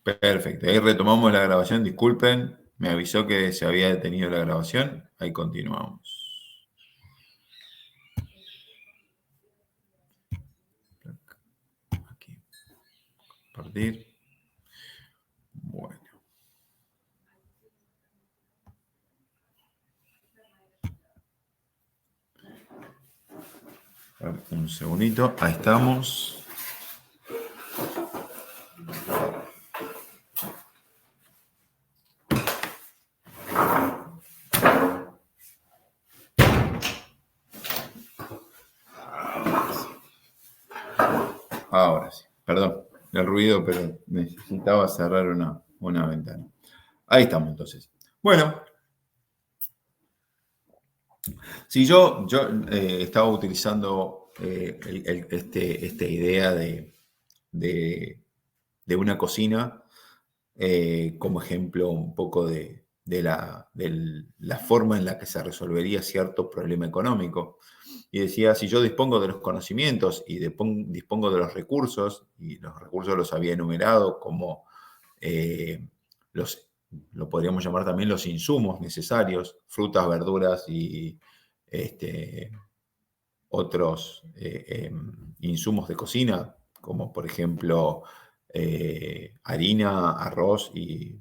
Perfecto, ahí retomamos la grabación, disculpen, me avisó que se había detenido la grabación, ahí continuamos. Aquí, compartir. Bueno. A ver, un segundito, ahí estamos. Ahora sí, perdón el ruido, pero necesitaba cerrar una ventana. Ahí estamos entonces. Bueno, si yo estaba utilizando esta idea de una cocina como ejemplo un poco de la forma en la que se resolvería cierto problema económico. Y decía, si yo dispongo de los conocimientos y dispongo de los recursos, y los recursos los había enumerado como lo podríamos llamar también los insumos necesarios, frutas, verduras y otros insumos de cocina, como por ejemplo harina, arroz y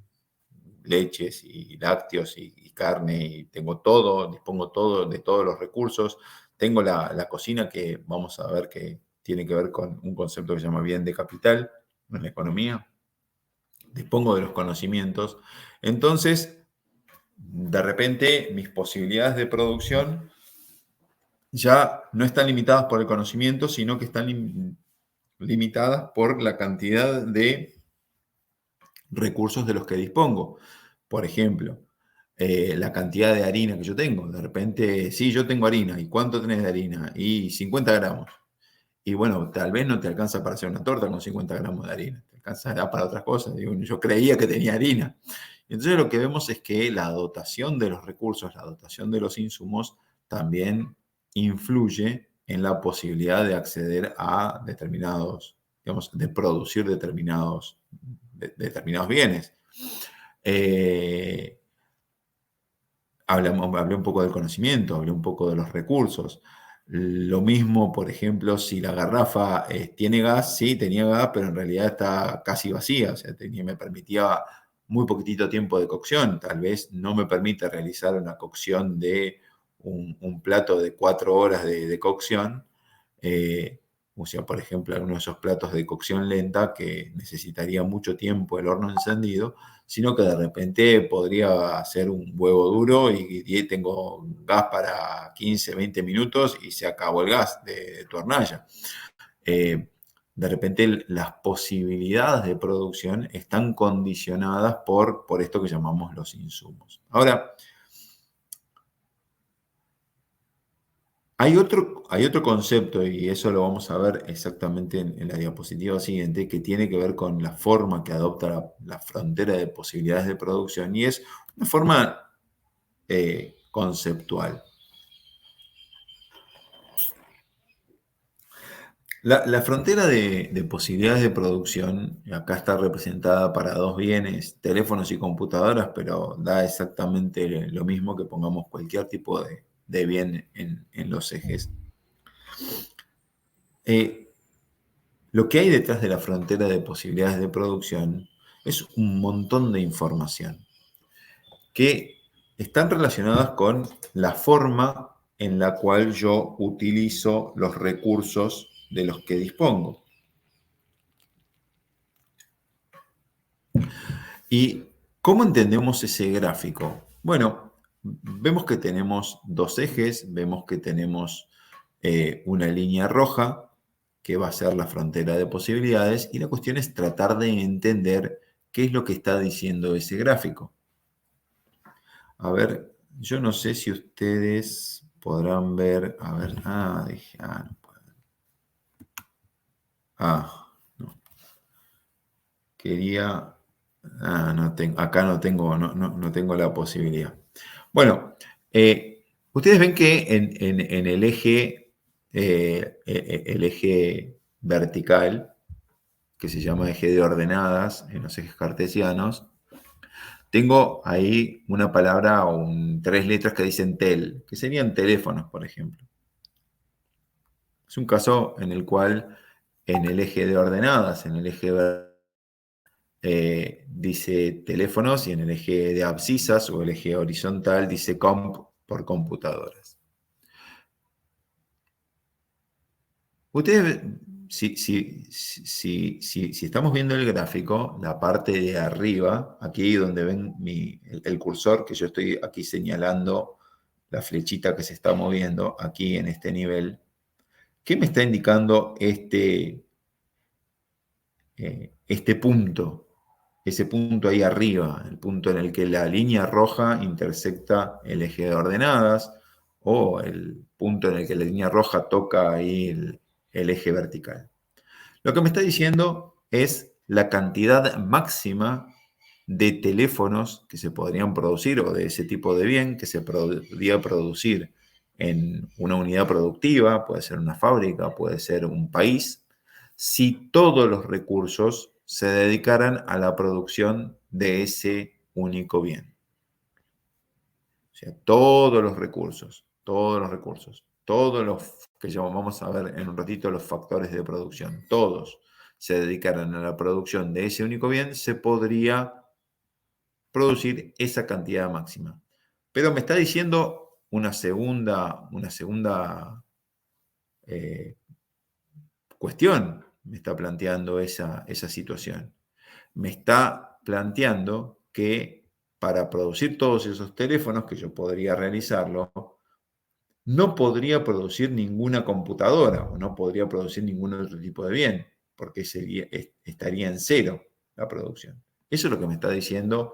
leches y lácteos y carne, y tengo todo, dispongo todo de todos los recursos. Tengo la cocina que vamos a ver que tiene que ver con un concepto que se llama bien de capital en la economía. Dispongo de los conocimientos. Entonces, de repente, mis posibilidades de producción ya no están limitadas por el conocimiento, sino que están limitadas por la cantidad de recursos de los que dispongo. Por ejemplo, la cantidad de harina que yo tengo. De repente, sí, yo tengo harina. ¿Y cuánto tenés de harina? Y 50 gramos. Y bueno, tal vez no te alcanza para hacer una torta con 50 gramos de harina. Te alcanzará para otras cosas. Digo, yo creía que tenía harina. Entonces lo que vemos es que la dotación de los recursos, la dotación de los insumos, también influye en la posibilidad de acceder a determinados, digamos, de producir determinados bienes. Hablé un poco del conocimiento, hablé un poco de los recursos. Lo mismo, por ejemplo, si la garrafa tiene gas, sí, tenía gas, pero en realidad está casi vacía, o sea, me permitía muy poquitito tiempo de cocción. Tal vez no me permite realizar una cocción de un plato de 4 horas de cocción, o sea, por ejemplo, algunos de esos platos de cocción lenta que necesitaría mucho tiempo el horno encendido, sino que de repente podría hacer un huevo duro y tengo gas para 15, 20 minutos y se acabó el gas de tu hornalla. De repente las posibilidades de producción están condicionadas por esto que llamamos los insumos. Ahora, hay otro concepto, y eso lo vamos a ver exactamente en la diapositiva siguiente, que tiene que ver con la forma que adopta la frontera de posibilidades de producción, y es una forma conceptual. La frontera de posibilidades de producción, acá está representada para dos bienes, teléfonos y computadoras, pero da exactamente lo mismo que pongamos cualquier tipo de bien en los ejes. Lo que hay detrás de la frontera de posibilidades de producción es un montón de información que están relacionadas con la forma en la cual yo utilizo los recursos de los que dispongo. ¿Y cómo entendemos ese gráfico? Bueno, vemos que tenemos dos ejes, vemos que tenemos una línea roja, que va a ser la frontera de posibilidades, y la cuestión es tratar de entender qué es lo que está diciendo ese gráfico. A ver, yo no sé si ustedes podrán ver, a ver, no puedo. No. Quería, no tengo, acá no tengo la posibilidad. Bueno, ustedes ven que en el eje vertical, que se llama eje de ordenadas en los ejes cartesianos, tengo ahí una palabra o tres letras que dicen tel, que serían teléfonos, por ejemplo. Es un caso en el cual en el eje de ordenadas, en el eje dice teléfonos y en el eje de abscisas o el eje horizontal dice comp por computadoras. Ustedes, si estamos viendo el gráfico, la parte de arriba, aquí donde ven el cursor, que yo estoy aquí señalando la flechita que se está moviendo aquí en este nivel, ¿qué me está indicando este punto? Ese punto ahí arriba, el punto en el que la línea roja intersecta el eje de ordenadas, o el punto en el que la línea roja toca ahí el eje vertical. Lo que me está diciendo es la cantidad máxima de teléfonos que se podrían producir o de ese tipo de bien que se podría producir en una unidad productiva, puede ser una fábrica, puede ser un país, si todos los recursos se dedicaran a la producción de ese único bien. O sea, todos los recursos, todos los que vamos a ver en un ratito los factores de producción, todos se dedicaran a la producción de ese único bien, se podría producir esa cantidad máxima. Pero me está diciendo una segunda cuestión, me está planteando esa situación. Me está planteando que para producir todos esos teléfonos, que yo podría realizarlo, no podría producir ninguna computadora o no podría producir ningún otro tipo de bien, porque estaría en cero la producción. Eso es lo que me está diciendo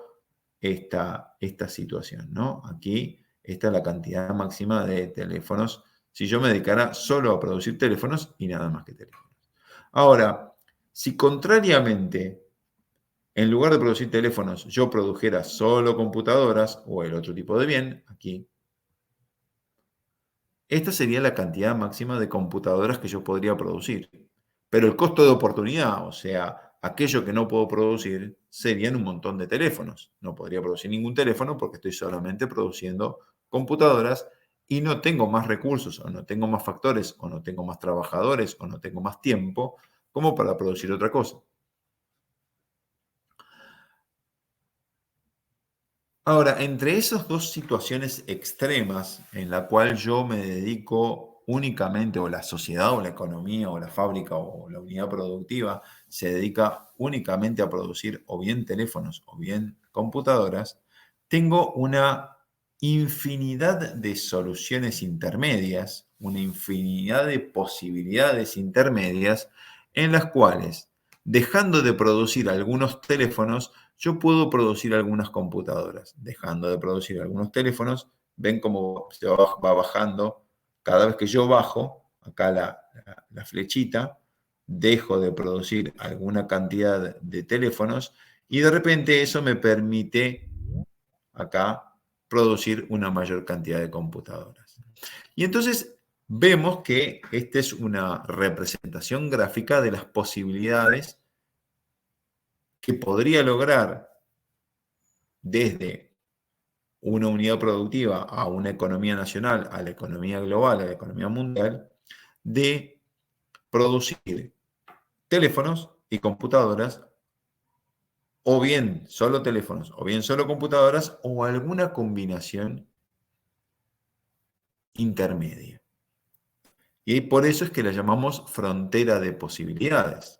esta situación, ¿no? Aquí está la cantidad máxima de teléfonos si yo me dedicara solo a producir teléfonos y nada más que teléfonos. Ahora, si contrariamente, en lugar de producir teléfonos, yo produjera solo computadoras o el otro tipo de bien, aquí, esta sería la cantidad máxima de computadoras que yo podría producir. Pero el costo de oportunidad, o sea, aquello que no puedo producir, serían un montón de teléfonos. No podría producir ningún teléfono porque estoy solamente produciendo computadoras y no tengo más recursos, o no tengo más factores, o no tengo más trabajadores, o no tengo más tiempo como para producir otra cosa. Ahora, entre esas dos situaciones extremas en la cual yo me dedico únicamente, o la sociedad, o la economía, o la fábrica, o la unidad productiva, se dedica únicamente a producir o bien teléfonos o bien computadoras, tengo una infinidad de soluciones intermedias, una infinidad de posibilidades intermedias en las cuales, dejando de producir algunos teléfonos, yo puedo producir algunas computadoras. Dejando de producir algunos teléfonos, ven cómo se va bajando. Cada vez que yo bajo, acá la flechita, dejo de producir alguna cantidad de teléfonos y de repente eso me permite acá producir una mayor cantidad de computadoras. Y entonces vemos que esta es una representación gráfica de las posibilidades que podría lograr desde una unidad productiva a una economía nacional, a la economía global, a la economía mundial, de producir teléfonos y computadoras, o bien solo teléfonos, o bien solo computadoras, o alguna combinación intermedia. Y por eso es que la llamamos frontera de posibilidades.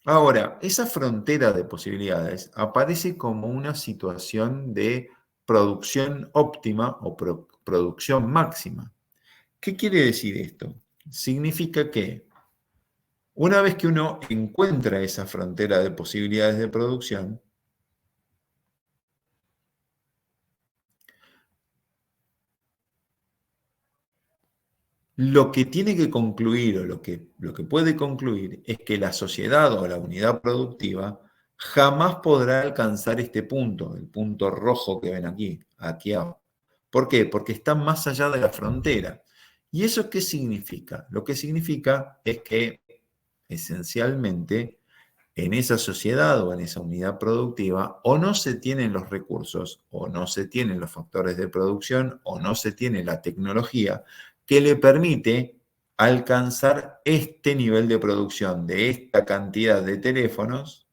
Ahora, esa frontera de posibilidades aparece como una situación de producción óptima o producción máxima. ¿Qué quiere decir esto? Significa que una vez que uno encuentra esa frontera de posibilidades de producción, lo que tiene que concluir o lo que puede concluir es que la sociedad o la unidad productiva jamás podrá alcanzar este punto, el punto rojo que ven aquí abajo. ¿Por qué? Porque está más allá de la frontera. ¿Y eso qué significa? Lo que significa es que esencialmente en esa sociedad o en esa unidad productiva, o no se tienen los recursos, o no se tienen los factores de producción, o no se tiene la tecnología que le permite alcanzar este nivel de producción de esta cantidad de teléfonos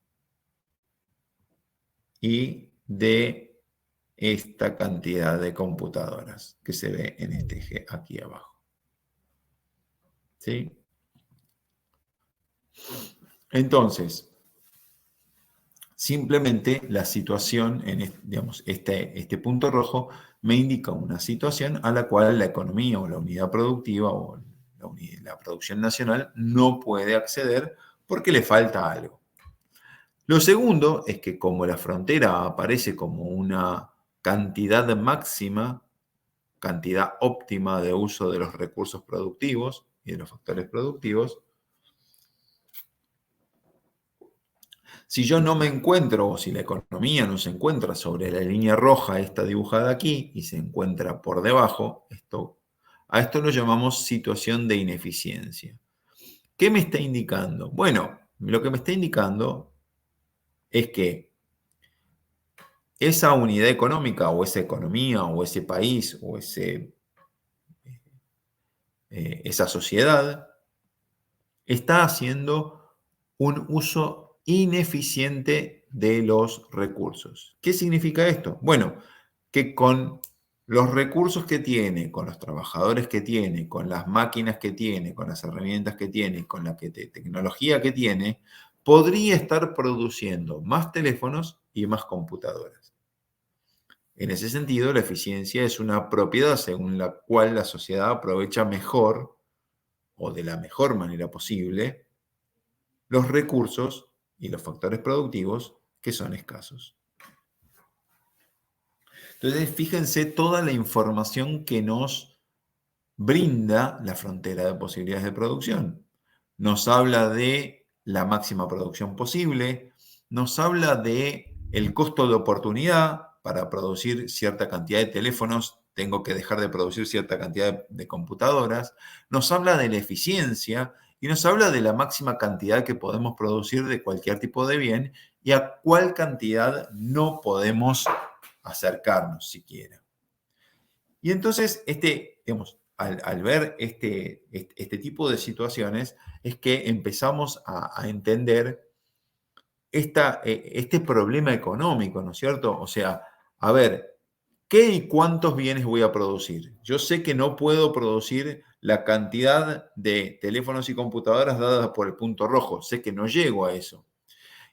y de esta cantidad de computadoras que se ve en este eje aquí abajo. ¿Sí? Entonces, simplemente la situación, digamos, este punto rojo me indica una situación a la cual la economía o la unidad productiva o la producción nacional no puede acceder porque le falta algo. Lo segundo es que como la frontera aparece como una cantidad máxima, cantidad óptima de uso de los recursos productivos y de los factores productivos, si yo no me encuentro, o si la economía no se encuentra sobre la línea roja, esta dibujada aquí, y se encuentra por debajo, a esto lo llamamos situación de ineficiencia. ¿Qué me está indicando? Bueno, lo que me está indicando es que esa unidad económica, o esa economía, o ese país, o esa sociedad, está haciendo un uso ineficiente de los recursos. ¿Qué significa esto? Bueno, que con los recursos que tiene, con los trabajadores que tiene, con las máquinas que tiene, con las herramientas que tiene, con la tecnología que tiene, podría estar produciendo más teléfonos y más computadoras. En ese sentido, la eficiencia es una propiedad según la cual la sociedad aprovecha mejor o de la mejor manera posible los recursos y los factores productivos que son escasos. Entonces, fíjense toda la información que nos brinda la frontera de posibilidades de producción. Nos habla de la máxima producción posible, nos habla de el costo de oportunidad. Para producir cierta cantidad de teléfonos tengo que dejar de producir cierta cantidad de computadoras, nos habla de la eficiencia y nos habla de la máxima cantidad que podemos producir de cualquier tipo de bien y a cuál cantidad no podemos acercarnos siquiera. Y entonces, digamos, al ver este tipo de situaciones, es que empezamos a entender este problema económico, ¿no es cierto? O sea, a ver, ¿qué y cuántos bienes voy a producir? Yo sé que no puedo producir la cantidad de teléfonos y computadoras dadas por el punto rojo, sé que no llego a eso.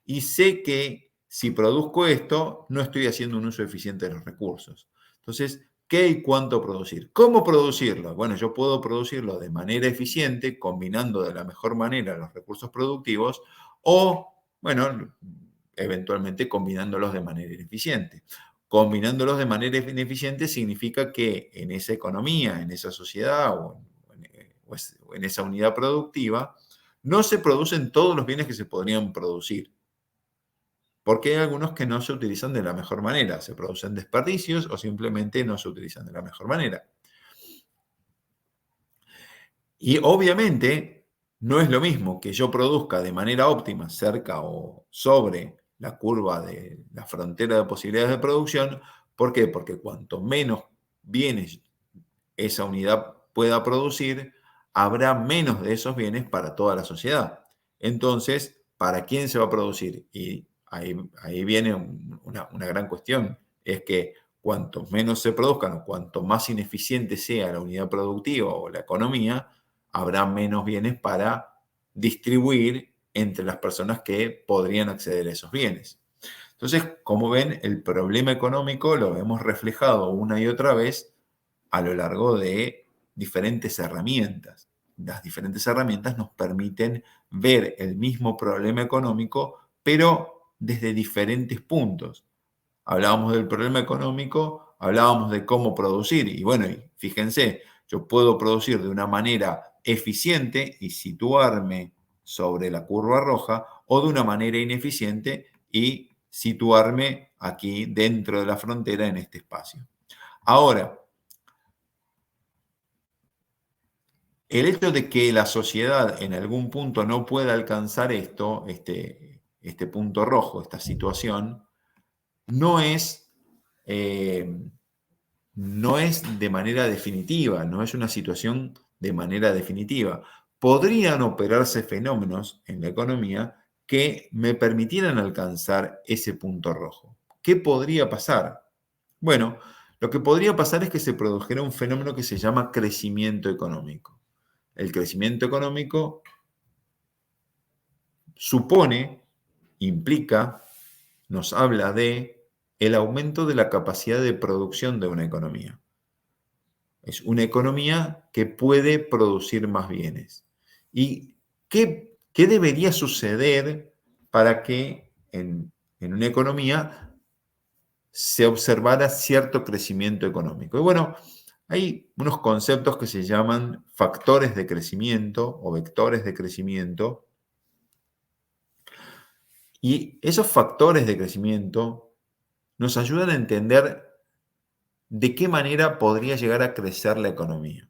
Y sé que si produzco esto, no estoy haciendo un uso eficiente de los recursos. Entonces, ¿qué y cuánto producir? ¿Cómo producirlo? Bueno, yo puedo producirlo de manera eficiente, combinando de la mejor manera los recursos productivos, o, bueno, eventualmente combinándolos de manera ineficiente. Combinándolos de manera ineficiente significa que en esa economía, en esa sociedad o en esa unidad productiva, no se producen todos los bienes que se podrían producir. Porque hay algunos que no se utilizan de la mejor manera, se producen desperdicios o simplemente no se utilizan de la mejor manera. Y obviamente no es lo mismo que yo produzca de manera óptima cerca o sobre la curva de la frontera de posibilidades de producción. ¿Por qué? Porque cuanto menos bienes esa unidad pueda producir, habrá menos de esos bienes para toda la sociedad. Entonces, ¿para quién se va a producir? Y ahí viene una gran cuestión, es que cuanto menos se produzcan o cuanto más ineficiente sea la unidad productiva o la economía, habrá menos bienes para distribuir entre las personas que podrían acceder a esos bienes. Entonces, como ven, el problema económico lo hemos reflejado una y otra vez a lo largo de diferentes herramientas. Las diferentes herramientas nos permiten ver el mismo problema económico, pero desde diferentes puntos. Hablábamos del problema económico, hablábamos de cómo producir, y bueno, fíjense, yo puedo producir de una manera eficiente y situarme sobre la curva roja, o de una manera ineficiente y situarme aquí dentro de la frontera en este espacio. Ahora, el hecho de que la sociedad en algún punto no pueda alcanzar esto, este punto rojo, esta situación, no es, no es de manera definitiva, no es una situación de manera definitiva. Podrían operarse fenómenos en la economía que me permitieran alcanzar ese punto rojo. ¿Qué podría pasar? Bueno, lo que podría pasar es que se produjera un fenómeno que se llama crecimiento económico. El crecimiento económico supone, implica, nos habla de el aumento de la capacidad de producción de una economía. Es una economía que puede producir más bienes. ¿Y qué debería suceder para que en una economía se observara cierto crecimiento económico? Y bueno, hay unos conceptos que se llaman factores de crecimiento o vectores de crecimiento, y esos factores de crecimiento nos ayudan a entender de qué manera podría llegar a crecer la economía.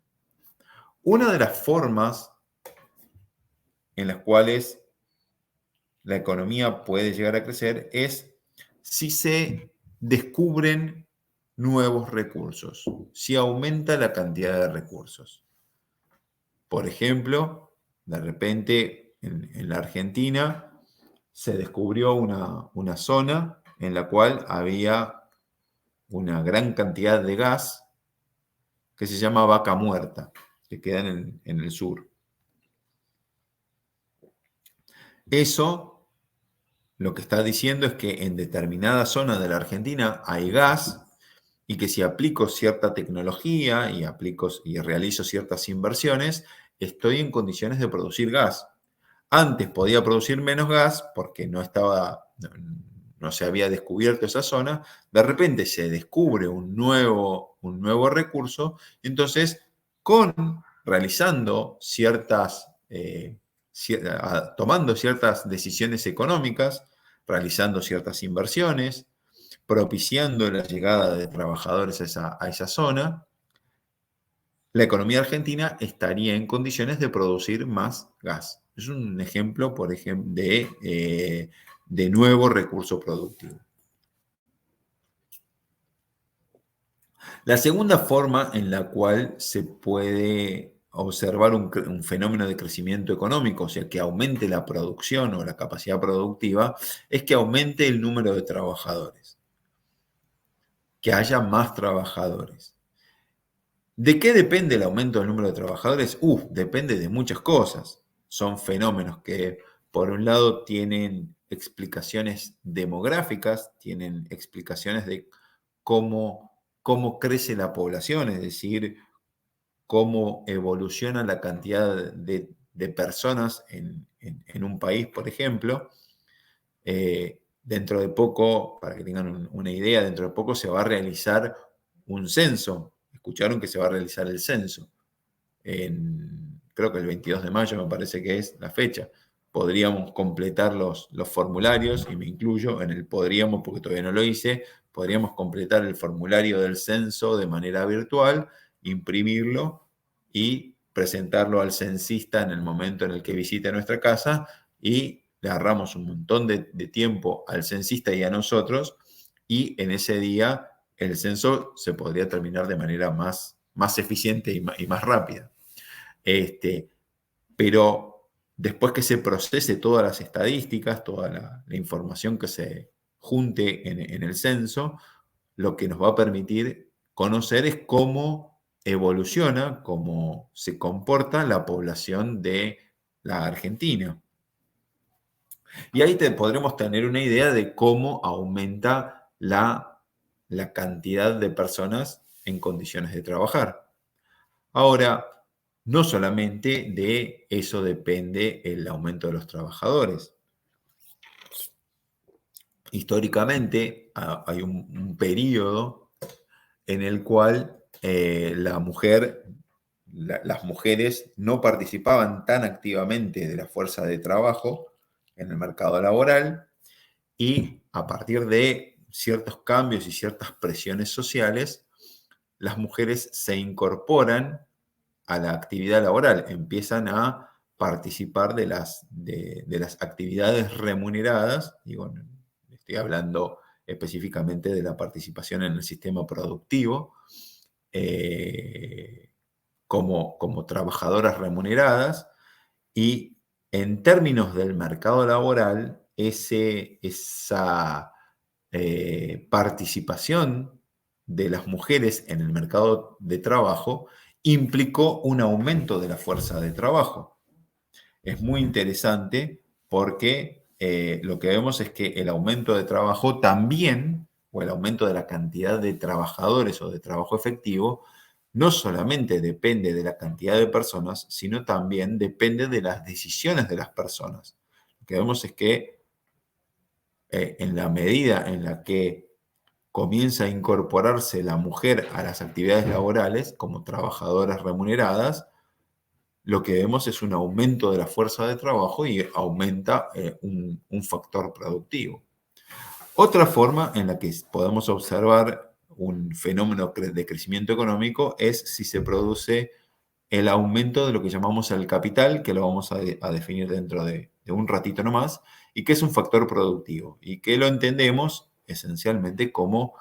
Una de las formas en las cuales la economía puede llegar a crecer es si se descubren nuevos recursos, si aumenta la cantidad de recursos. Por ejemplo, de repente en la Argentina se descubrió una zona en la cual había una gran cantidad de gas que se llama Vaca Muerta, que queda en el sur. Eso lo que está diciendo es que en determinada zona de la Argentina hay gas y que si aplico cierta tecnología y realizo ciertas inversiones, estoy en condiciones de producir gas. Antes podía producir menos gas porque no se había descubierto esa zona. De repente se descubre un nuevo recurso. Entonces, realizando tomando ciertas decisiones económicas, realizando ciertas inversiones, propiciando la llegada de trabajadores a esa zona, la economía argentina estaría en condiciones de producir más gas. Es un ejemplo, por ejemplo, de nuevo recurso productivo. La segunda forma en la cual se puede observar un fenómeno de crecimiento económico, o sea, que aumente la producción o la capacidad productiva, es que aumente el número de trabajadores, que haya más trabajadores. ¿De qué depende el aumento del número de trabajadores? Depende de muchas cosas. Son fenómenos que, por un lado, tienen explicaciones demográficas, tienen explicaciones de cómo crece la población, es decir, cómo evoluciona la cantidad de personas en un país, por ejemplo. Dentro de poco, para que tengan una idea, dentro de poco se va a realizar un censo. Escucharon que se va a realizar el censo. Creo que el 22 de mayo me parece que es la fecha. Podríamos completar los formularios, y me incluyo en el podríamos porque todavía no lo hice, podríamos completar el formulario del censo de manera virtual, imprimirlo y presentarlo al censista en el momento en el que visite nuestra casa, y le ahorramos un montón de tiempo al censista y a nosotros, y en ese día el censo se podría terminar de manera más eficiente y más rápida. Pero después que se procese todas las estadísticas, toda la información que se junte en el censo, lo que nos va a permitir conocer es cómo evoluciona, cómo se comporta la población de la Argentina. Y ahí podremos tener una idea de cómo aumenta la cantidad de personas en condiciones de trabajar. Ahora, no solamente de eso depende el aumento de los trabajadores. Históricamente hay un periodo en el cual las mujeres no participaban tan activamente de la fuerza de trabajo en el mercado laboral, y a partir de ciertos cambios y ciertas presiones sociales, las mujeres se incorporan a la actividad laboral, empiezan a participar de las actividades remuneradas, y bueno, estoy hablando específicamente de la participación en el sistema productivo, como trabajadoras remuneradas, y en términos del mercado laboral, esa participación de las mujeres en el mercado de trabajo implicó un aumento de la fuerza de trabajo. Es muy interesante porque lo que vemos es que el aumento de trabajo también, o el aumento de la cantidad de trabajadores o de trabajo efectivo, no solamente depende de la cantidad de personas, sino también depende de las decisiones de las personas. Lo que vemos es que en la medida en la que comienza a incorporarse la mujer a las actividades laborales como trabajadoras remuneradas, lo que vemos es un aumento de la fuerza de trabajo y aumenta un factor productivo. Otra forma en la que podemos observar un fenómeno de crecimiento económico es si se produce el aumento de lo que llamamos el capital, que lo vamos a definir dentro de un ratito nomás, y que es un factor productivo, y que lo entendemos esencialmente como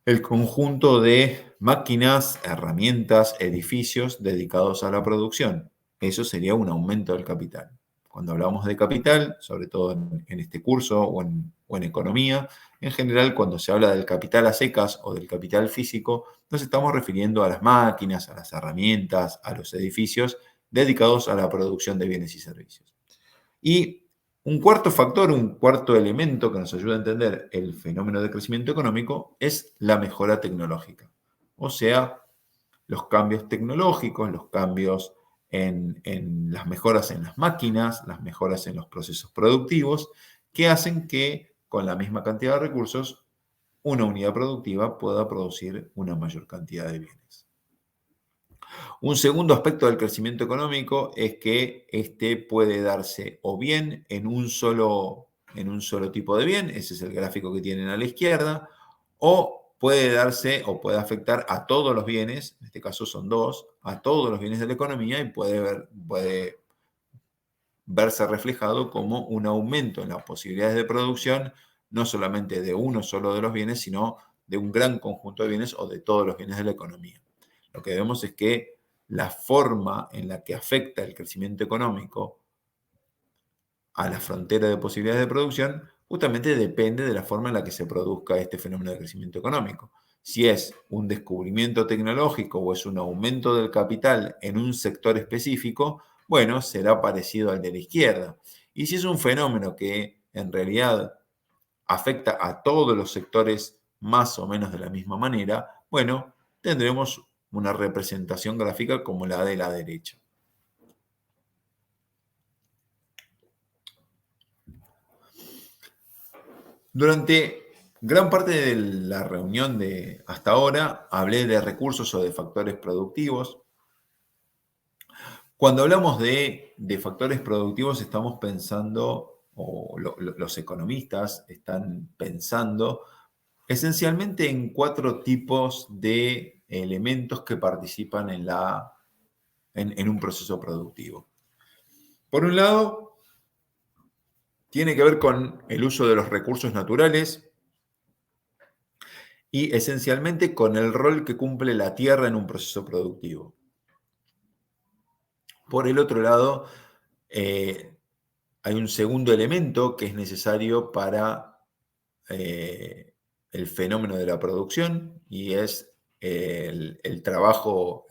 el conjunto de máquinas, herramientas, edificios dedicados a la producción. Eso sería un aumento del capital. Cuando hablamos de capital, sobre todo en este curso o en economía, en general cuando se habla del capital a secas o del capital físico, nos estamos refiriendo a las máquinas, a las herramientas, a los edificios dedicados a la producción de bienes y servicios. Y un cuarto factor, un cuarto elemento que nos ayuda a entender el fenómeno de crecimiento económico es la mejora tecnológica. O sea, los cambios tecnológicos, los cambios en las mejoras en las máquinas, las mejoras en los procesos productivos, que hacen que con la misma cantidad de recursos, una unidad productiva pueda producir una mayor cantidad de bienes. Un segundo aspecto del crecimiento económico es que este puede darse o bien en un solo tipo de bien, ese es el gráfico que tienen a la izquierda, o puede darse o puede afectar a todos los bienes, en este caso son dos, a todos los bienes de la economía, y puede verse reflejado como un aumento en las posibilidades de producción, no solamente de uno solo de los bienes, sino de un gran conjunto de bienes o de todos los bienes de la economía. Lo que vemos es que la forma en la que afecta el crecimiento económico a la frontera de posibilidades de producción justamente depende de la forma en la que se produzca este fenómeno de crecimiento económico. Si es un descubrimiento tecnológico o es un aumento del capital en un sector específico, bueno, será parecido al de la izquierda. Y si es un fenómeno que en realidad afecta a todos los sectores más o menos de la misma manera, bueno, tendremos una representación gráfica como la de la derecha. Durante gran parte de la reunión de hasta ahora hablé de recursos o de factores productivos. Cuando hablamos de factores productivos estamos pensando, o los economistas están pensando, esencialmente en 4 tipos de elementos que participan en un proceso productivo. Por un lado, tiene que ver con el uso de los recursos naturales y esencialmente con el rol que cumple la tierra en un proceso productivo. Por el otro lado, hay un segundo elemento que es necesario para el fenómeno de la producción, y es el trabajo,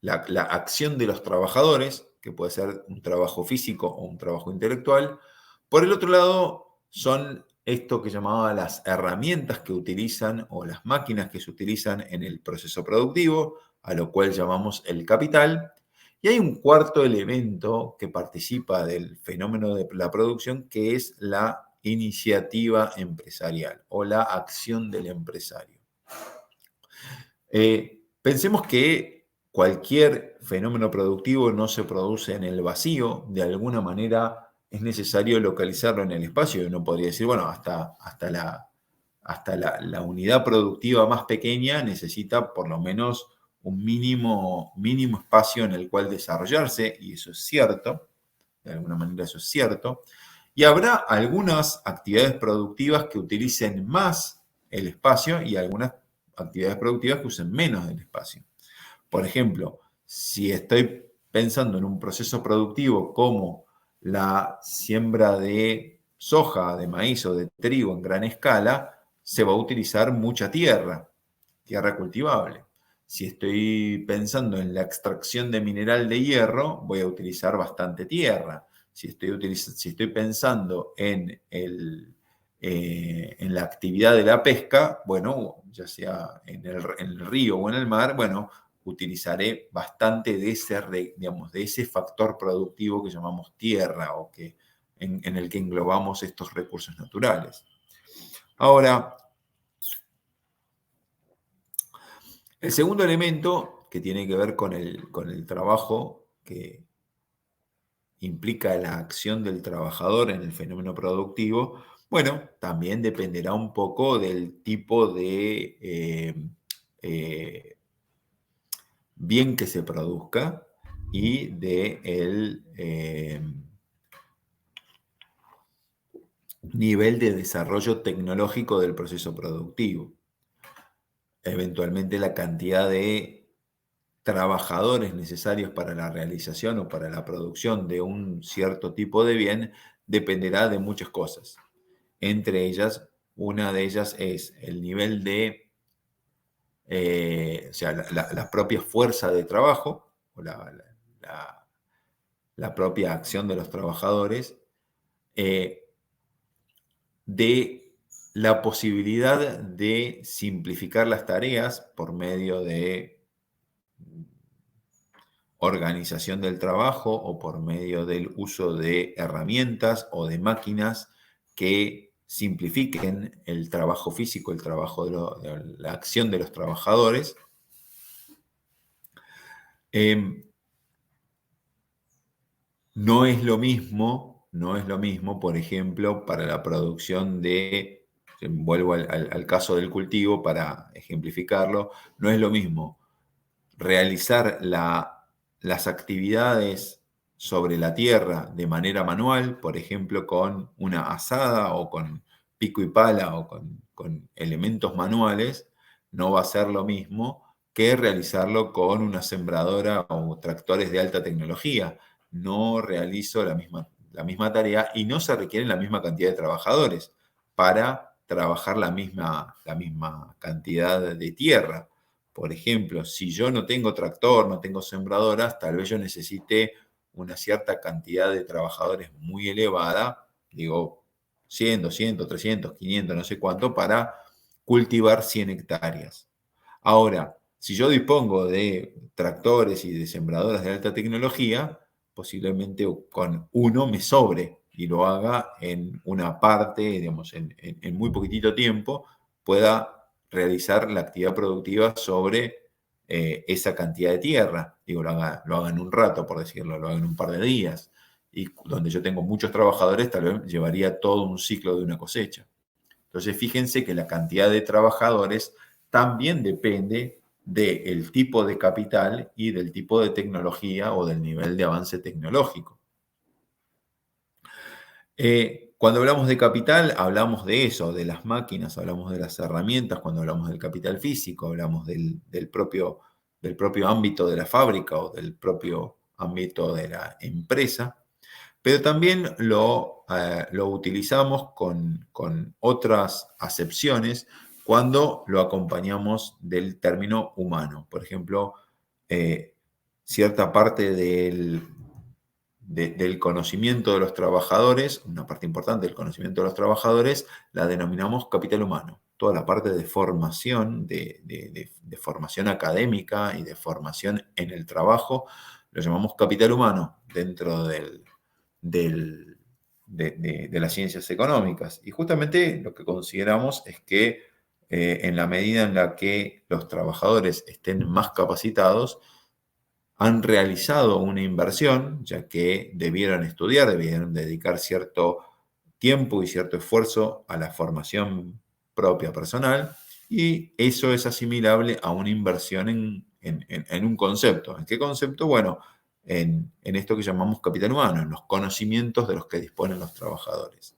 la acción de los trabajadores, que puede ser un trabajo físico o un trabajo intelectual. Por el otro lado, son esto que llamaba las herramientas que utilizan o las máquinas que se utilizan en el proceso productivo, a lo cual llamamos el capital. Y hay un cuarto elemento que participa del fenómeno de la producción, que es la iniciativa empresarial o la acción del empresario. Pensemos que cualquier fenómeno productivo no se produce en el vacío, de alguna manera es necesario localizarlo en el espacio. Uno podría decir, bueno, hasta la unidad productiva más pequeña necesita por lo menos mínimo espacio en el cual desarrollarse, y eso es cierto, de alguna manera eso es cierto. Y habrá algunas actividades productivas que utilicen más el espacio y algunas actividades productivas que usen menos del espacio. Por ejemplo, si estoy pensando en un proceso productivo como la siembra de soja, de maíz o de trigo en gran escala, se va a utilizar mucha tierra cultivable. Si estoy pensando en la extracción de mineral de hierro, voy a utilizar bastante tierra. Si estoy pensando en la actividad de la pesca, bueno, ya sea en el río o en el mar, bueno, utilizaré bastante de ese factor productivo que llamamos tierra o en el que englobamos estos recursos naturales. Ahora, el segundo elemento que tiene que ver con el trabajo, que implica la acción del trabajador en el fenómeno productivo, bueno, también dependerá un poco del tipo de bien que se produzca y del nivel de desarrollo tecnológico del proceso productivo. Eventualmente la cantidad de trabajadores necesarios para la realización o para la producción de un cierto tipo de bien dependerá de muchas cosas. Entre ellas, una de ellas es el nivel de, o sea, la propia fuerza de trabajo o la propia acción de los trabajadores, de la posibilidad de simplificar las tareas por medio de organización del trabajo o por medio del uso de herramientas o de máquinas que simplifiquen el trabajo físico, el trabajo de la acción de los trabajadores. No es lo mismo, por ejemplo, para la producción de, vuelvo al caso del cultivo para ejemplificarlo, no es lo mismo realizar las actividades sobre la tierra de manera manual, por ejemplo, con una azada o con pico y pala o con elementos manuales, no va a ser lo mismo que realizarlo con una sembradora o tractores de alta tecnología. No realizo la misma tarea y no se requiere la misma cantidad de trabajadores para trabajar la misma cantidad de tierra. Por ejemplo, si yo no tengo tractor, no tengo sembradoras, tal vez yo necesite una cierta cantidad de trabajadores muy elevada, digo 100, 200, 300, 500, no sé cuánto, para cultivar 100 hectáreas. Ahora, si yo dispongo de tractores y de sembradoras de alta tecnología, posiblemente con uno me sobre y lo haga en una parte, digamos, en muy poquitito tiempo, pueda realizar la actividad productiva sobre esa cantidad de tierra. Digo, lo haga en un rato, por decirlo, lo haga en un par de días. Y donde yo tengo muchos trabajadores, tal vez llevaría todo un ciclo de una cosecha. Entonces, fíjense que la cantidad de trabajadores también depende del tipo de capital y del tipo de tecnología o del nivel de avance tecnológico. Cuando hablamos de capital, hablamos de eso, de las máquinas, hablamos de las herramientas. Cuando hablamos del capital físico, hablamos del propio ámbito de la fábrica o del propio ámbito de la empresa. Pero también lo utilizamos con otras acepciones cuando lo acompañamos del término humano. Por ejemplo, cierta parte del conocimiento de los trabajadores, una parte importante del conocimiento de los trabajadores, la denominamos capital humano. Toda la parte de formación, de formación académica y de formación en el trabajo, lo llamamos capital humano dentro de las ciencias económicas. Y justamente lo que consideramos es que en la medida en la que los trabajadores estén más capacitados, han realizado una inversión, ya que debieron estudiar, debieron dedicar cierto tiempo y cierto esfuerzo a la formación propia personal, y eso es asimilable a una inversión en un concepto. ¿En qué concepto? Bueno, en esto que llamamos capital humano, en los conocimientos de los que disponen los trabajadores.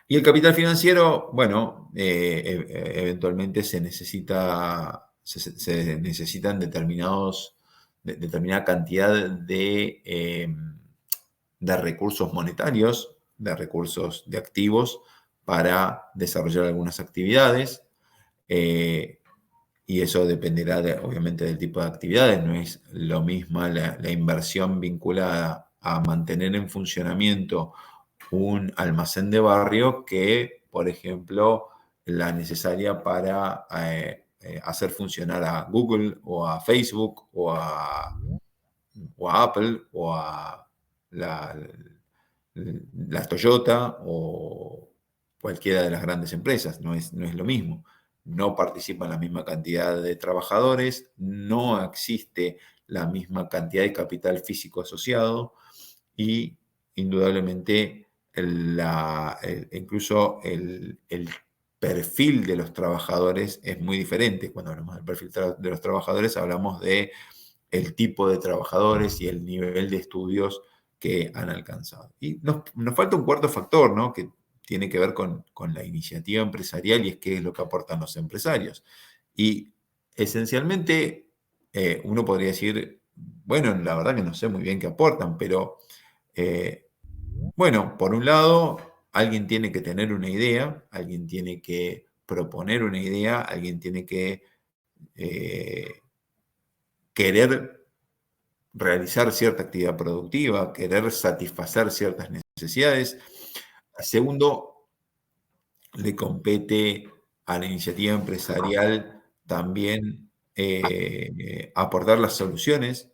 Y el capital financiero, bueno, eventualmente se necesitan determinada cantidad de recursos monetarios, de recursos de activos para desarrollar algunas actividades. Y eso dependerá, obviamente, del tipo de actividades. No es lo mismo la inversión vinculada a mantener en funcionamiento un almacén de barrio que, por ejemplo, la necesaria para hacer funcionar a Google o a Facebook o a Apple o a la, la Toyota o cualquiera de las grandes empresas. No es lo mismo. No participan la misma cantidad de trabajadores, no existe la misma cantidad de capital físico asociado y indudablemente incluso el perfil de los trabajadores es muy diferente. Cuando hablamos del perfil de los trabajadores hablamos de el tipo de trabajadores y el nivel de estudios que han alcanzado. Y nos falta un cuarto factor, ¿no? Que tiene que ver con la iniciativa empresarial y es qué es lo que aportan los empresarios. Y esencialmente uno podría decir, bueno, la verdad que no sé muy bien qué aportan, pero bueno, por un lado, alguien tiene que tener una idea, alguien tiene que proponer una idea, alguien tiene que querer realizar cierta actividad productiva, querer satisfacer ciertas necesidades. Segundo, le compete a la iniciativa empresarial también aportar las soluciones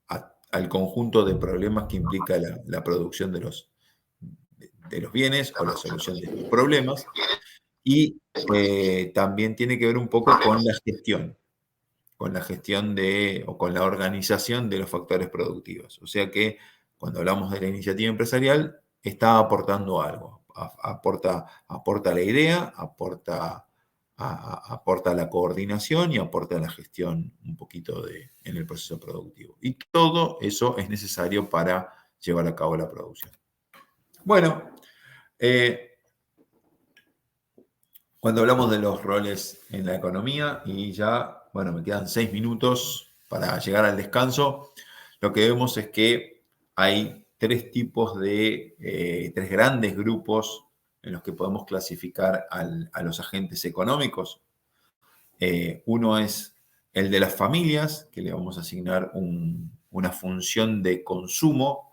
al conjunto de problemas que implica la producción de los bienes o la solución de estos problemas. Y también tiene que ver un poco con la gestión o con la organización de los factores productivos. O sea que cuando hablamos de la iniciativa empresarial, está aportando algo. Aporta la idea, aporta la coordinación y aporta la gestión un poquito en el proceso productivo. Y todo eso es necesario para llevar a cabo la producción. Bueno, cuando hablamos de los roles en la economía, y ya, bueno, me quedan 6 minutos para llegar al descanso, lo que vemos es que hay tres grandes grupos en los que podemos clasificar a los agentes económicos. Uno es el de las familias, que le vamos a asignar una función de consumo.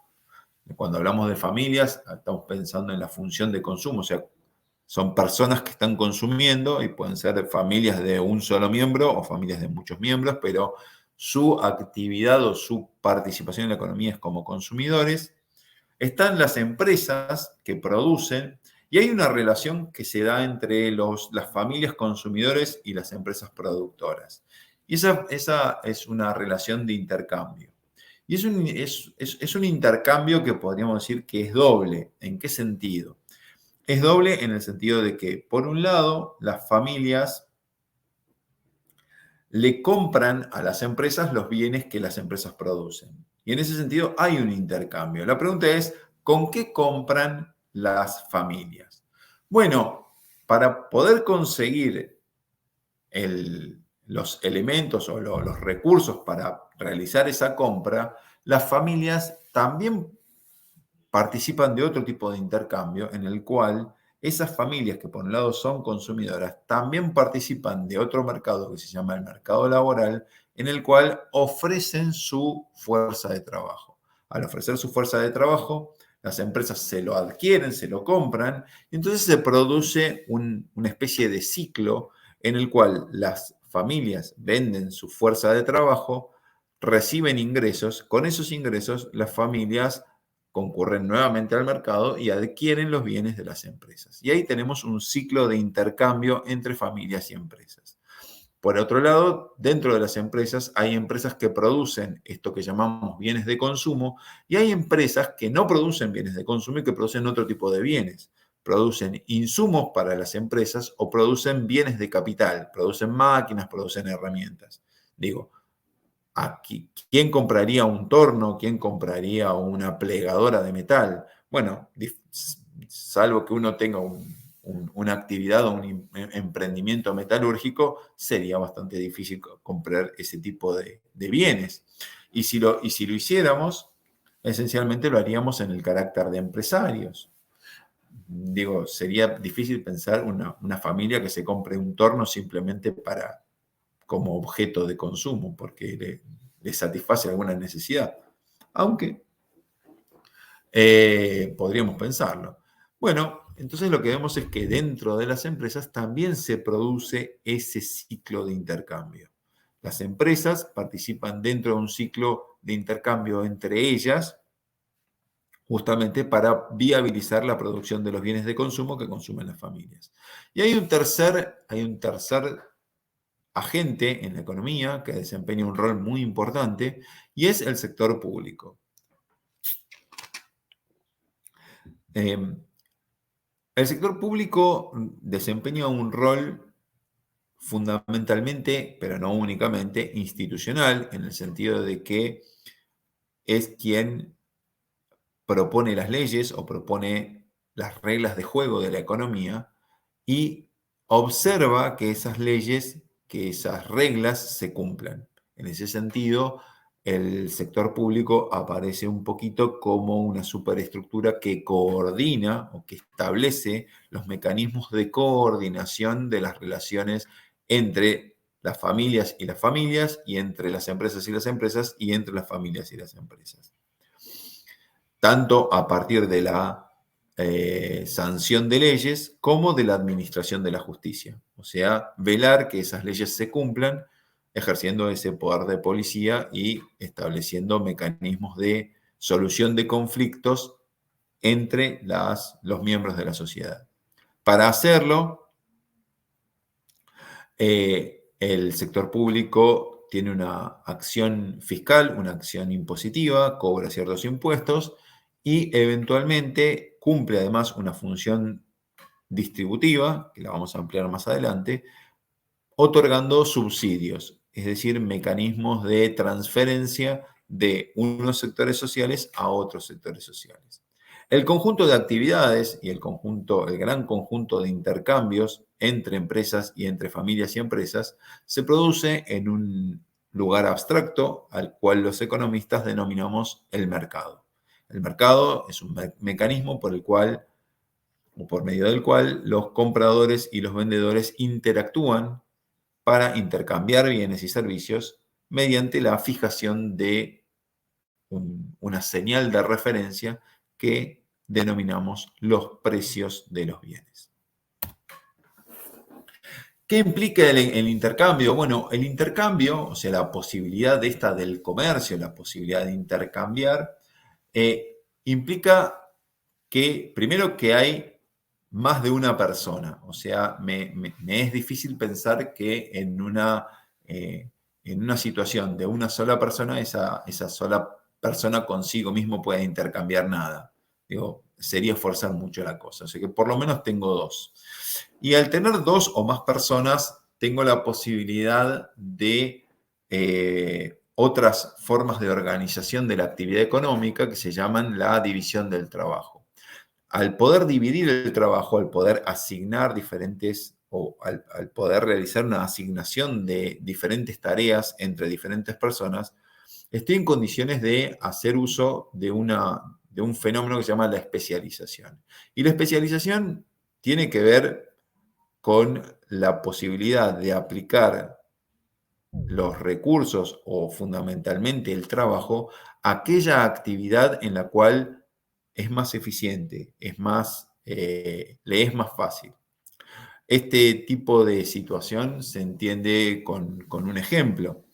Cuando hablamos de familias, estamos pensando en la función de consumo, o sea, son personas que están consumiendo y pueden ser familias de un solo miembro o familias de muchos miembros, pero su actividad o su participación en la economía es como consumidores. Están las empresas que producen y hay una relación que se da entre las familias consumidores y las empresas productoras. Y esa es una relación de intercambio. Y es un intercambio que podríamos decir que es doble. ¿En qué sentido? Es doble en el sentido de que, por un lado, las familias le compran a las empresas los bienes que las empresas producen. Y en ese sentido hay un intercambio. La pregunta es, ¿con qué compran las familias? Bueno, para poder conseguir los elementos o los recursos para realizar esa compra, las familias también participan de otro tipo de intercambio en el cual esas familias que por un lado son consumidoras también participan de otro mercado que se llama el mercado laboral, en el cual ofrecen su fuerza de trabajo. Al ofrecer su fuerza de trabajo, las empresas se lo adquieren, se lo compran, y entonces se produce una especie de ciclo en el cual las familias venden su fuerza de trabajo, reciben ingresos, con esos ingresos las familias concurren nuevamente al mercado y adquieren los bienes de las empresas. Y ahí tenemos un ciclo de intercambio entre familias y empresas. Por otro lado, dentro de las empresas hay empresas que producen esto que llamamos bienes de consumo y hay empresas que no producen bienes de consumo y que producen otro tipo de bienes. producen insumos para las empresas o producen bienes de capital, producen máquinas, producen herramientas. Digo, aquí, ¿quién compraría un torno? ¿Quién compraría una plegadora de metal? Bueno, salvo que uno tenga una actividad o un emprendimiento metalúrgico, sería bastante difícil comprar ese tipo de bienes. Y si lo hiciéramos, esencialmente lo haríamos en el carácter de empresarios. Digo, sería difícil pensar una familia que se compre un torno simplemente como objeto de consumo, porque le satisface alguna necesidad. Aunque podríamos pensarlo. Bueno, entonces lo que vemos es que dentro de las empresas también se produce ese ciclo de intercambio. Las empresas participan dentro de un ciclo de intercambio entre ellas, justamente para viabilizar la producción de los bienes de consumo que consumen las familias. Y hay un tercer agente en la economía que desempeña un rol muy importante y es el sector público. El sector público desempeña un rol fundamentalmente, pero no únicamente, institucional, en el sentido de que es quien propone las leyes o propone las reglas de juego de la economía y observa que esas leyes, que esas reglas se cumplan. En ese sentido, el sector público aparece un poquito como una superestructura que coordina o que establece los mecanismos de coordinación de las relaciones entre las familias, y entre las empresas y las empresas, y entre las familias y las empresas. Tanto a partir de la sanción de leyes como de la administración de la justicia. O sea, velar que esas leyes se cumplan, ejerciendo ese poder de policía y estableciendo mecanismos de solución de conflictos entre los miembros de la sociedad. Para hacerlo, el sector público tiene una acción fiscal, una acción impositiva, cobra ciertos impuestos y eventualmente cumple además una función distributiva, que la vamos a ampliar más adelante, otorgando subsidios, es decir, mecanismos de transferencia de unos sectores sociales a otros sectores sociales. El conjunto de actividades y el gran conjunto de intercambios entre empresas y entre familias y empresas se produce en un lugar abstracto al cual los economistas denominamos el mercado. El mercado es un mecanismo por el cual o por medio del cual los compradores y los vendedores interactúan para intercambiar bienes y servicios mediante la fijación de una señal de referencia que denominamos los precios de los bienes. ¿Qué implica el intercambio? Bueno, el intercambio, o sea, la posibilidad del comercio, la posibilidad de intercambiar, implica que, primero, que hay más de una persona. O sea, me es difícil pensar que en una situación de una sola persona, esa sola persona consigo mismo pueda intercambiar nada. Digo, sería forzar mucho la cosa. O sea que por lo menos tengo dos. Y al tener dos o más personas, tengo la posibilidad de otras formas de organización de la actividad económica que se llaman la división del trabajo. Al poder dividir el trabajo, al poder asignar al poder realizar una asignación de diferentes tareas entre diferentes personas, estoy en condiciones de hacer uso de un fenómeno que se llama la especialización. Y la especialización tiene que ver con la posibilidad de aplicar los recursos o fundamentalmente el trabajo a aquella actividad en la cual es más eficiente, le es más fácil. Este tipo de situación se entiende con un ejemplo.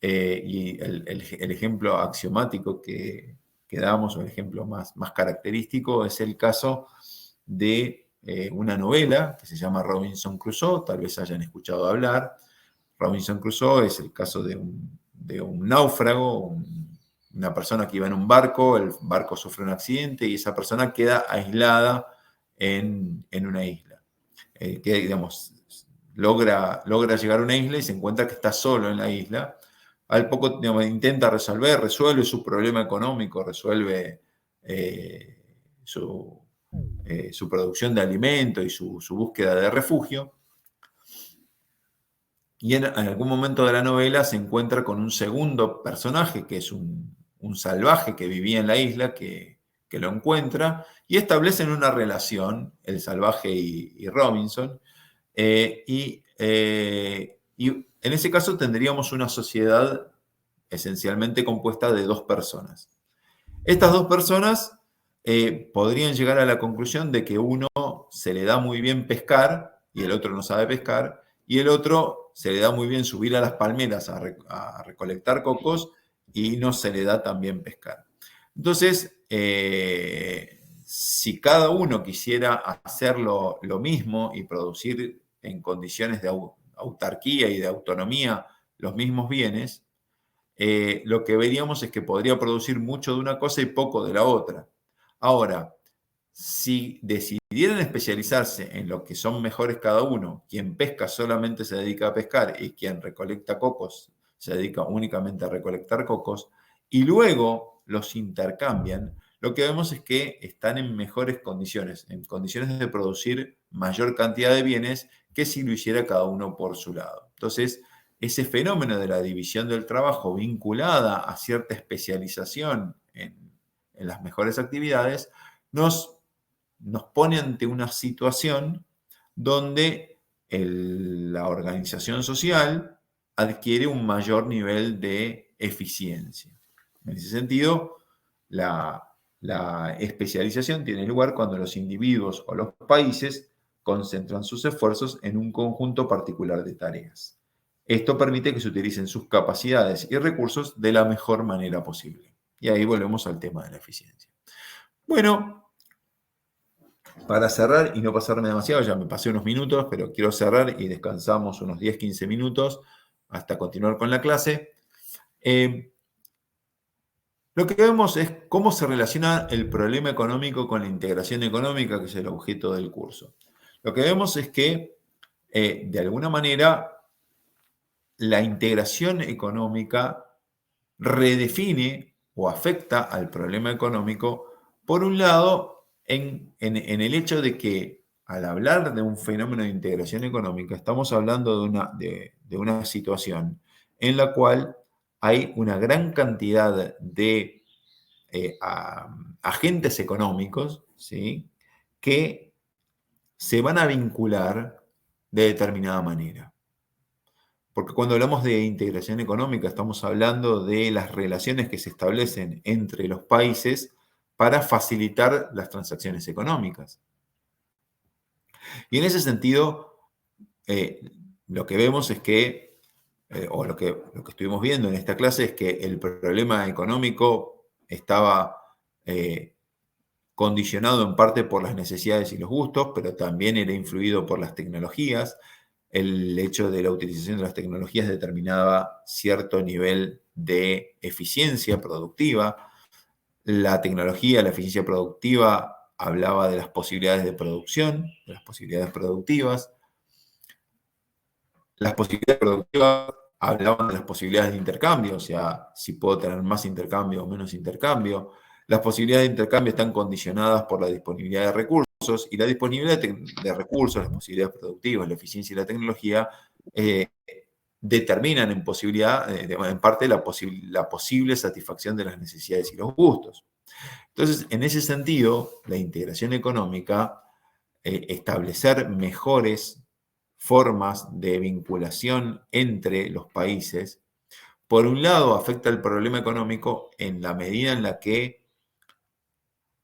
Y el ejemplo axiomático que damos, o el ejemplo más característico, es el caso de una novela que se llama Robinson Crusoe, tal vez hayan escuchado hablar. Robinson Crusoe es el caso de un náufrago, una persona que iba en un barco, el barco sufre un accidente y esa persona queda aislada en una isla. Que, digamos, logra llegar a una isla y se encuentra que está solo en la isla. Al poco, digamos, intenta resuelve su problema económico, resuelve su producción de alimento y su búsqueda de refugio. Y en algún momento de la novela se encuentra con un segundo personaje, que es un salvaje que vivía en la isla, que lo encuentra, y establecen una relación, el salvaje y Robinson, y en ese caso tendríamos una sociedad esencialmente compuesta de dos personas. Estas dos personas podrían llegar a la conclusión de que uno se le da muy bien pescar y el otro no sabe pescar, y el otro se le da muy bien subir a las palmeras a recolectar cocos y no se le da tan bien pescar. Entonces, si cada uno quisiera hacer lo mismo y producir en condiciones de autarquía y de autonomía los mismos bienes, lo que veríamos es que podría producir mucho de una cosa y poco de la otra. Ahora, si decidieran especializarse en lo que son mejores cada uno, quien pesca solamente se dedica a pescar y quien recolecta cocos se dedica únicamente a recolectar cocos, y luego los intercambian, lo que vemos es que están en mejores condiciones, en condiciones de producir mayor cantidad de bienes que si lo hiciera cada uno por su lado. Entonces, ese fenómeno de la división del trabajo vinculada a cierta especialización en las mejores actividades nos pone ante una situación donde la organización social adquiere un mayor nivel de eficiencia. En ese sentido, la especialización tiene lugar cuando los individuos o los países concentran sus esfuerzos en un conjunto particular de tareas. Esto permite que se utilicen sus capacidades y recursos de la mejor manera posible. Y ahí volvemos al tema de la eficiencia. Bueno, para cerrar y no pasarme demasiado, ya me pasé unos minutos, pero quiero cerrar y descansamos unos 10-15 minutos hasta continuar con la clase. Lo que vemos es cómo se relaciona el problema económico con la integración económica, que es el objeto del curso. Lo que vemos es que, de alguna manera, la integración económica redefine o afecta al problema económico, por un lado, en el hecho de que al hablar de un fenómeno de integración económica, estamos hablando de una situación en la cual hay una gran cantidad de agentes económicos, ¿sí?, que se van a vincular de determinada manera. Porque cuando hablamos de integración económica estamos hablando de las relaciones que se establecen entre los países para facilitar las transacciones económicas. Y en ese sentido, lo que vemos es que, o lo que estuvimos viendo en esta clase, es que el problema económico estaba condicionado en parte por las necesidades y los gustos, pero también era influido por las tecnologías. El hecho de la utilización de las tecnologías determinaba cierto nivel de eficiencia productiva. La tecnología, la eficiencia productiva, hablaba de las posibilidades de producción, de las posibilidades productivas. Las posibilidades productivas hablaban de las posibilidades de intercambio, o sea, si puedo tener más intercambio o menos intercambio. Las posibilidades de intercambio están condicionadas por la disponibilidad de recursos, y la disponibilidad de recursos, las posibilidades productivas, la eficiencia y la tecnología determinan en parte la posible satisfacción de las necesidades y los gustos. Entonces, en ese sentido, la integración económica, establecer mejores formas de vinculación entre los países, por un lado afecta el problema económico en la medida en la que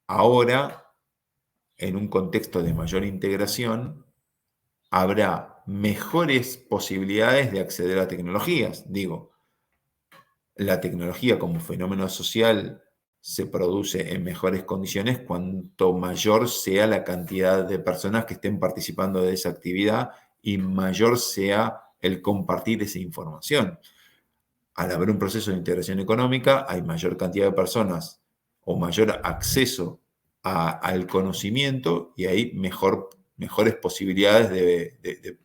ahora, en un contexto de mayor integración, habrá mejores posibilidades de acceder a tecnologías. Digo, la tecnología como fenómeno social se produce en mejores condiciones cuanto mayor sea la cantidad de personas que estén participando de esa actividad y mayor sea el compartir esa información. Al haber un proceso de integración económica, hay mayor cantidad de personas o mayor acceso al conocimiento y hay mejores posibilidades de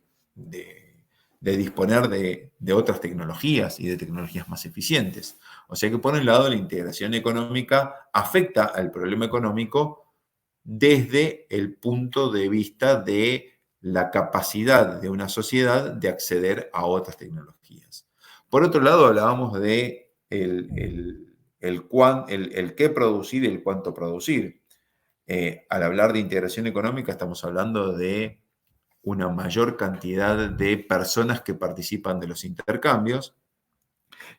disponer de otras tecnologías y de tecnologías más eficientes. O sea que por un lado la integración económica afecta al problema económico desde el punto de vista de la capacidad de una sociedad de acceder a otras tecnologías. Por otro lado, hablábamos de el qué producir y el cuánto producir. Al hablar de integración económica estamos hablando de una mayor cantidad de personas que participan de los intercambios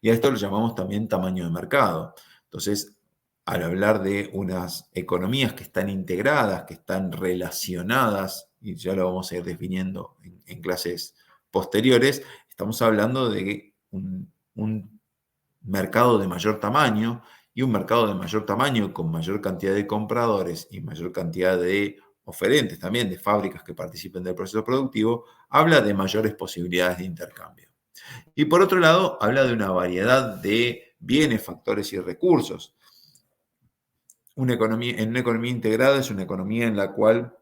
y a esto lo llamamos también tamaño de mercado. Entonces, al hablar de unas economías que están integradas, que están relacionadas, y ya lo vamos a ir definiendo en clases posteriores, estamos hablando de un mercado de mayor tamaño, y un mercado de mayor tamaño con mayor cantidad de compradores y mayor cantidad de oferentes también, de fábricas que participen del proceso productivo, habla de mayores posibilidades de intercambio. Y por otro lado, habla de una variedad de bienes, factores y recursos. En una economía integrada es una economía en la cual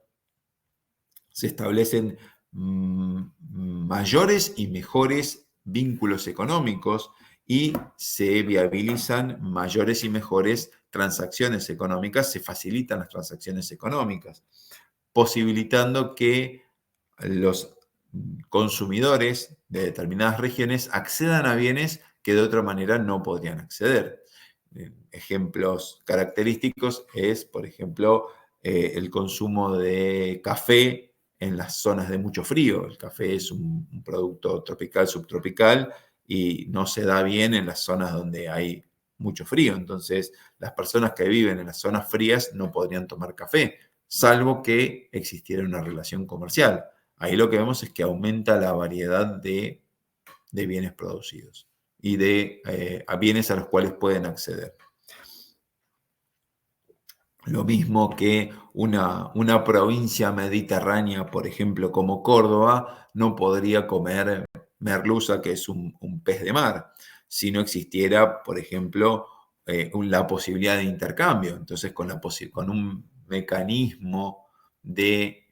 se establecen mayores y mejores vínculos económicos y se viabilizan mayores y mejores transacciones económicas, se facilitan las transacciones económicas, posibilitando que los consumidores de determinadas regiones accedan a bienes que de otra manera no podrían acceder. Ejemplos característicos es, por ejemplo, el consumo de café en las zonas de mucho frío. El café es un producto tropical, subtropical, y no se da bien en las zonas donde hay mucho frío. Entonces, las personas que viven en las zonas frías no podrían tomar café, salvo que existiera una relación comercial. Ahí lo que vemos es que aumenta la variedad de bienes producidos y de bienes a los cuales pueden acceder. Lo mismo que una provincia mediterránea, por ejemplo, como Córdoba, no podría comer merluza, que es un pez de mar, si no existiera, por ejemplo, la posibilidad de intercambio. Entonces, con un mecanismo de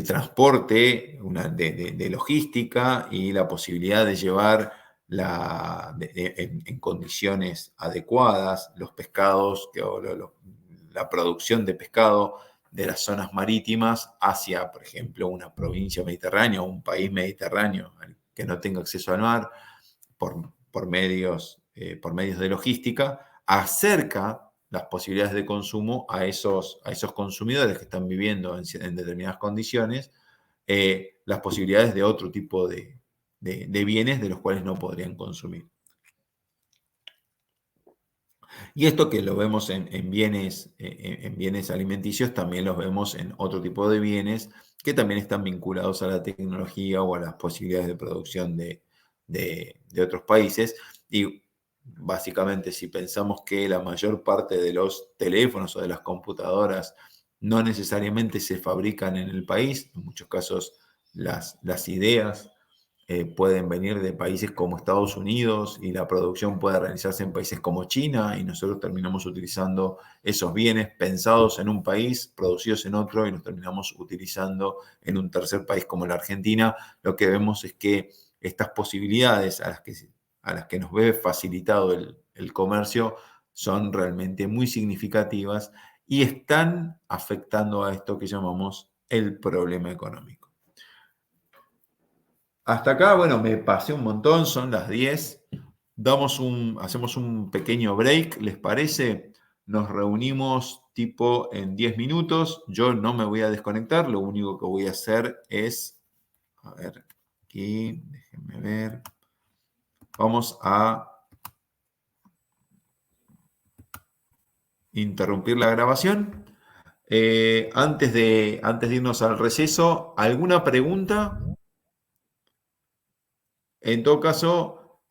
transporte, de logística y la posibilidad de llevar en condiciones adecuadas los pescados, la producción de pescado de las zonas marítimas hacia, por ejemplo, una provincia mediterránea o un país mediterráneo que no tenga acceso al mar por medios de logística, acerca las posibilidades de consumo a esos consumidores que están viviendo en determinadas condiciones, las posibilidades de otro tipo de bienes de los cuales no podrían consumir. Y esto que lo vemos en bienes alimenticios, también los vemos en otro tipo de bienes que también están vinculados a la tecnología o a las posibilidades de producción de otros países. Y básicamente, si pensamos que la mayor parte de los teléfonos o de las computadoras no necesariamente se fabrican en el país, en muchos casos las ideas pueden venir de países como Estados Unidos y la producción puede realizarse en países como China, y nosotros terminamos utilizando esos bienes pensados en un país, producidos en otro, y los terminamos utilizando en un tercer país como la Argentina. Lo que vemos es que estas posibilidades a las que nos ve facilitado el comercio son realmente muy significativas y están afectando a esto que llamamos el problema económico. Hasta acá, bueno, me pasé un montón, son las 10. Hacemos un pequeño break, ¿les parece? Nos reunimos tipo en 10 minutos. Yo no me voy a desconectar, lo único que voy a hacer es, a ver, aquí, déjenme ver. Vamos a interrumpir la grabación. Antes de irnos al receso, ¿alguna pregunta? En todo caso,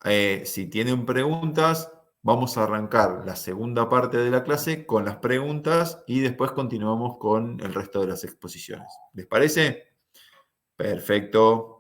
si tienen preguntas, vamos a arrancar la segunda parte de la clase con las preguntas y después continuamos con el resto de las exposiciones. ¿Les parece? Perfecto.